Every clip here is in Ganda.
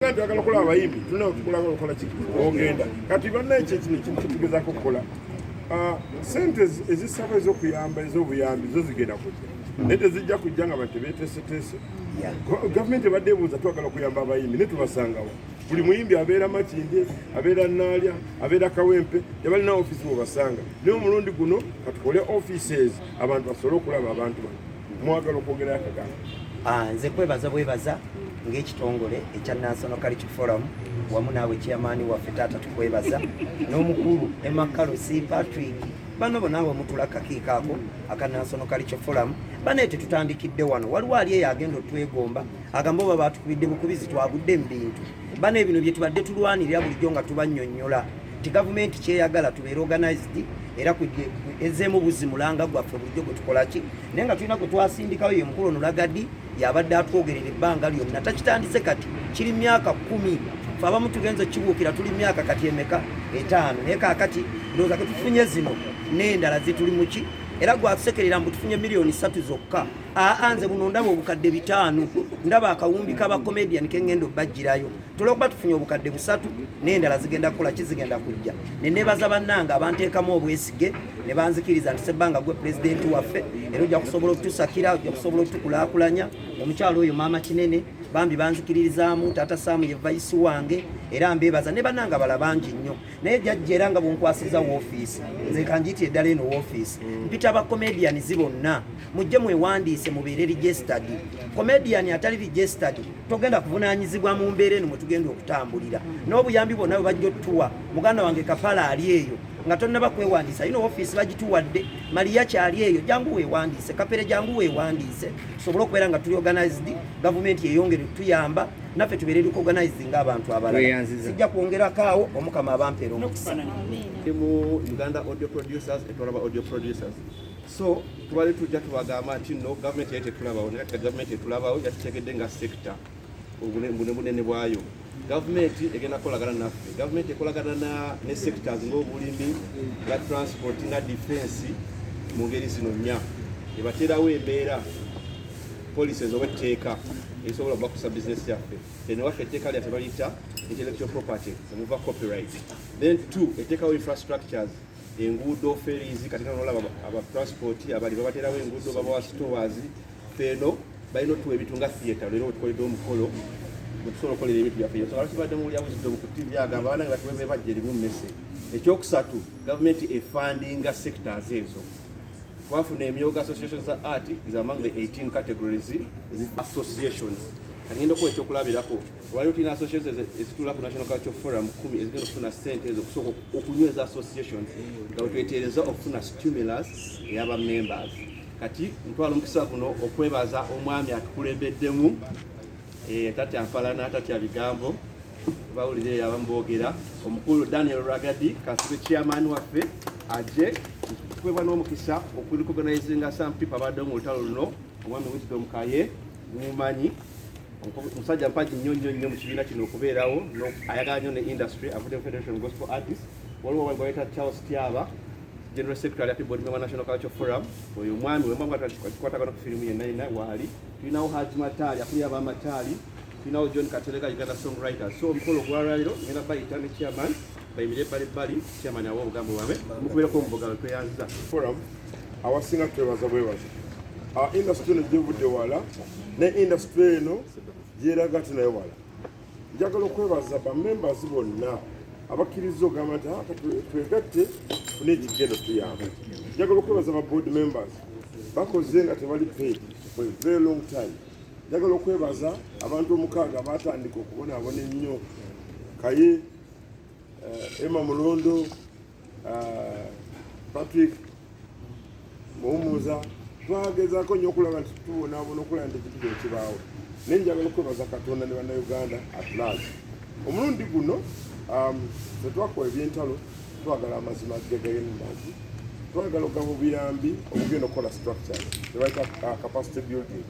Kandi agala kola abayimbi tulina okukola kiki ogenda kati bannayiki ekintu tugezaako okukola sente ezisaba ez'okuyamba ez'obuyambi zo zigenda kujja naye tezijja kujja nga bantu beeteeseteese. Gavumenti ebadde ebuuza twagala okuyamba abayimbi ne tubasangawo. Buli muyimbi abeera Makindye, abeera Naalya, abeera Kawempe, tebalina ofiisi mwebasanga. Naye omulundi guno katukole offices abantu basobole okulaba abantu bano. Mwagala okwogera akagambo. Nze kwebaza ng'ekitongole ekya National Cultural Forum wamu naawe chairman waffe taata tukwebaza n'omukulu Emma Kalusi Patrick bano bonaawe mutulaka kiikaako aka National Cultural Forum baneete tutandikidde wano waliwo ali eyo agenda otwegomba agamba oba batukubidde bukubizi twagudde mu bintu bano ebino bye tubadde tulwanirira bulijjo nga tubannyonnyola ti gavumenti kyeyagala tubeere organized era ezzeemu buzimulanga gwaffe bulijjo gwe tukolaki naye nga tulina gwe twasindikayo ye mukulu Onulagadi yabadde atwogerera ebbanga lyonna takitandise kati kiri myaka 10 fe abamu tugenze kibuukira tuli myaka kati emeka 5 naye kaakati ndowooza ke tufunye zino n'endala zituli muki era gwakusekerera mbu tufunye miliyoni 3 zokka nze buno ndaba obukadde 5 ndaba akawumbi k'abakomedian kengendo bajjirayo tulwokuba tufunye obukadde 3 n'endala zigenda kukola kizigenda kujja ne nebaza bannanga abanteekamu obwesige ne banzikiriza nti sebbanga gwe pulezidenti waffe era ojja kusobola okutusakira ojja kusobola okutukulaakulanya omukyalo oyo maama Kinene bambi banzikiririzaamu taata Saamu ye vayisi wange era mbeebaza ne bannanga bala bangi nnyo naye jjajja era nga bunkwasiza woofiisi nze kanjiyitire eddala eno woofiisi mpita abakomedianizi bonna mujje mwewandiise mubeere registered. Comedian atali registered togenda kuvunaanyizibwa mu mbeera eno mwe tugenda okutambulira n'obuyambi bwonna bwe bajja otuwa muganda wange Kapala ali eyo nga tonnaba kwewandiisa ino ofiisi bagituwadde Maria kyali eyo jangu weewandiise Kapere jangu weewandiise tusobole okubeera nga tuli organized gavumenti yeyongere tuyamba naffe tubeere organized ng'abantu abalala sijja kwongerakaawo omukama abampeera omukisa mu Uganda audio producers etwalaba audio producers so tubale tujja tubagamba nti no gavumenti yete tulabawo naye gavumenti etulabawo yatutegedde nga sector obunene bwayo gavumenti egenda kukolagana naffe gavumenti ekolagana ne sectors ng'obulimi nga transport nga defense mu ngeri zino nnya ebateerawo embeera policies oba etteeka esobola okubakusa business yaffe eno waffe etteeka lyaffe baliyita intellectual property emuva copyright then 2 etteekawo infrastructures enguudo ferries katika nolaba aba transport abali babaterawo enguudo babawa stores feno balina otuwa ebintu nga theatre lero tukoledde omukolo mutusobola okukolera ebintu byaffe so alasibadde mu lya buzidde ku TV agamba abana nga tuweze bajja erimu mmese ekyokusatu gavumenti efundinga sectors ezo twafuna emyoga associations za art is among the 18 categories associations agenda okuwa ekyokulabirako waliwo tulina associations ezitula ku National Cultural Forum 10 ezigenda okufuna ssente ezo okusobola okunyweza associations nga wetweteereza okufuna stimulus ey'aba members kati ntwala omukisa guno okwebaza omwami atukulembeddemu tatya Mpalana tatya Bigambo bawulire abamu boogera omukulu Daniel Ragadi kasibe chairman waffe aje tukweba n'omukisa okuliorganizinga some people abadde mu lutalo luno omwami Wisdom Kaye mumanyi omusajja mpaji nnyo mu kibiina kino okubeerawo ayagala nnyo ne industry avudde mu Federation of Gospel Artists waliwo wali gwayita Charles Tyaba General Secretary ati board member National Cultural Forum oyo mwami wemwanga tukwatagana ku firimu yenna waali tulinawo Haji Matali akuli ab'Amatali tulinawo John Kateleka Uganda songwriter so omukolo gwalwaliro ngenda bayita ne chairman bayimire bali chairman awo obugambo bwabwe mukubeerako omubogalo tweyanziza forum awasinga twebaza bwebaza industry eno gyevudde wala ne industry eno gyeraga ati nayo wala njagala okwebaza bamembers bonna abakkiriza ogamba nti twegatte tufune ekigendo tuyamba njagala okwebaza ba board members bakoze nga tebali paid for a very long time njagala okwebaza abantu 6 batandika okubonaabona ennyo Kaye Emma Mulondo Patrick Muhumuza twagezaako nnyo okulaba nti tubonaabona okulaba nti ekitu kino kibaawo naye njagala okwebaza Katonda ne bannayuganda at large omulundi guno tetwakola ebyentalo twagala amazima gegendazi twagala okugaba obuyambi obugenda okukola structures tebaita capacity building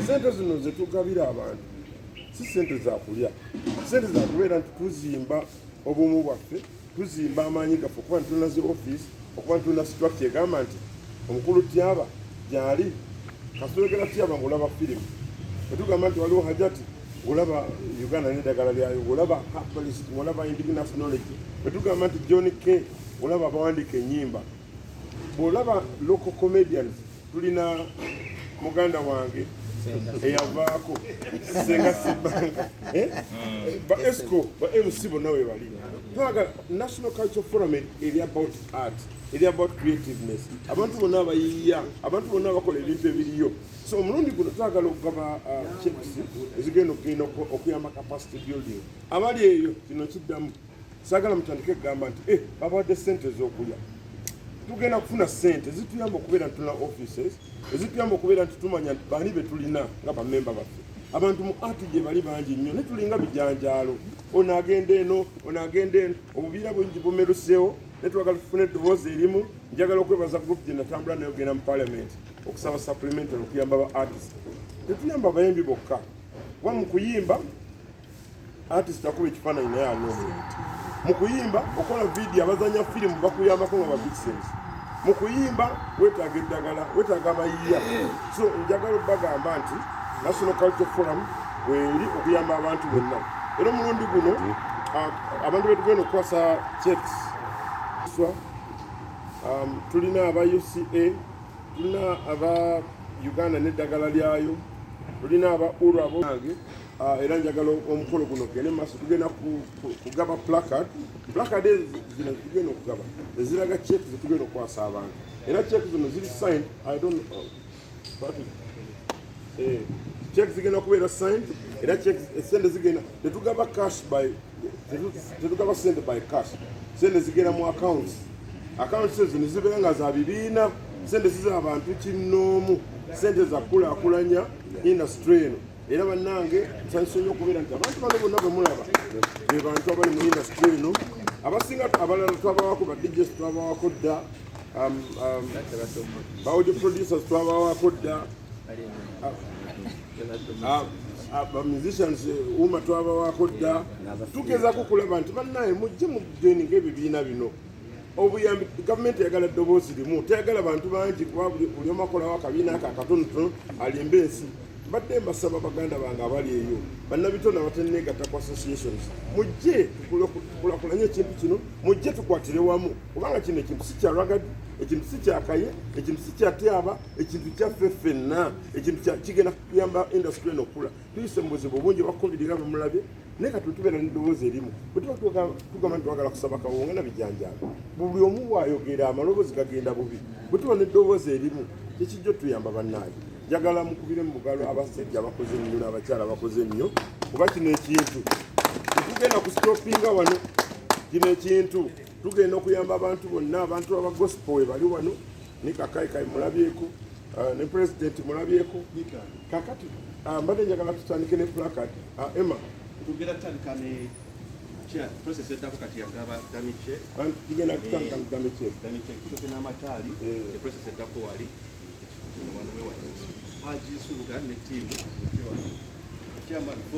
sente zino zetugabira abantu si sente za kulya sente za kubeera nti tuzimba obumu bwaffe tuzimba amaanyi gaffe okuba nti tulina zi office okuba nti tulina structure egamba nti omukulu Tyaba gyali kaswegera Tyaba ng'olaba firimu etugamba nti waliwo Hajati olaba Uganda n'eddagala lyayo, olaba herbalist, olaba indigenous knowledge. Bwe tugamba nti John K, olaba abawandiika ennyimba. Bw'olaba local comedians, tulina muganda wange eyavaako Senga Sibanga, ba ESCO, ba MC bonna we bali. Twagala National Cultural Forum eri about art, eri about creativeness. Abantu bonna abayiiya, abantu bonna abakola ebintu ebiriyo. So omulundi guno twagala okugaba checks ezigenda okuyamba capacity building. Abali eyo kino kiddamu. Saagala mutandike kugamba nti babawadde ssente ez'okulya. Tugenda kufuna ssente zituyamba okubeera nti tulina offices, ezituyamba okubeera nti tumanya nti baani be tulina nga bammemba baffe. Abantu mu ati gye bali bangi nnyo ne tulinga bijanjaalo. Ono agenda eno, ono agenda eno, obubiira bungi bumeruseewo, ne twagala tufune eddoboozi erimu. Njagala okwebaza group gye natambula nayo genda mu parliament okusaba supplementary okuyamba ba artist. Tetuyamba bayimbi bokka. Wa mu kuyimba artist akuba ekifaananyi naye anoonya. Mu kuyimba okola video abazanya firimu bakuyambako nga bavixens. Mu kuyimba weetaaga eddagala, weetaaga abayiiya. So njagala bagamba nti National Cultural Forum weri okuyamba abantu bonna. Era omulundi guno abantu betugenda okukwasa checks. Tulina aba UCA, tulina aba Uganda n'eddagala lyayo, tulina aba URABO nange. Era njagala omukolo guno gende maaso tugenda kugaba placard zino tugenda okugaba eziraga check zetugenda okukwasa abantu. Era check zino ziri signed, I don't know check zigenda kubeera signed. Era check sente zigenda tetugaba cash by tetugaba sente by cash. Sente zigenda mu accounts zino zibeera nga za bibiina, sente ziza abantu kinnoomu, sente za kulaakulanya industry eno. Era bannange nsanyusa nnyo okubeera nti abantu bano bonna bwe mulaba be bantu abali mu industry eno. Abasinga abalala twabawako ba DJs, twabawako dda ba audio producers, twabawako dda ba musicians uma twabawako dda. Tugezaako okulaba nti bannaye mujje mu joining ebibiina bino. Obuyambi gavumenti eyagala ddoboozi limu, teyagala bantu bangi kuba buli omu akolawo akabiina ako akatonotono alimba ensi. Badde mbasaba baganda bange abali eyo bannabitone abateneegatta ku associations, mujje tukulakulanye ekintu kino, mujje tukwatire wamu kubanga kino ekintu si kya ragadi, ekintu si kyakaye, ekintu si kyatyaba, ekintu kyaffe ffenna, ekintu kigenda kuyamba industry eno okula. Tuyise mu buzibu bungi bwa covid nga bwemulabye, naye kati tubeera n'eddoboozi erimu. Bwe tuba tugamba nti twagala kusaba kawunga na bijanjaalo, buli omu bw'ayogera amaloboozi gagenda bubi. Bwe tuba n'eddoboozi erimu tekijja tuyamba bannaayo. Njagala mukubire mu bugalo abasajja abakoze ennyo n'abakyala abakoze ennyo, kuba kino ekintu tetugenda kusitopinga wano. Kino ekintu tugenda okuyamba abantu bonna, abantu aba gospel we bali wano, ne Kakayi mulabyeko, ne president mulabyeko. Kakati mbadde njagala tutandike ne placard. Emma tugenda tutandika ne process eddako kati yagaba damiche. Tugenda kutandika damiche kutoke n'amataali process eddako wali Haji Suga ne tiimu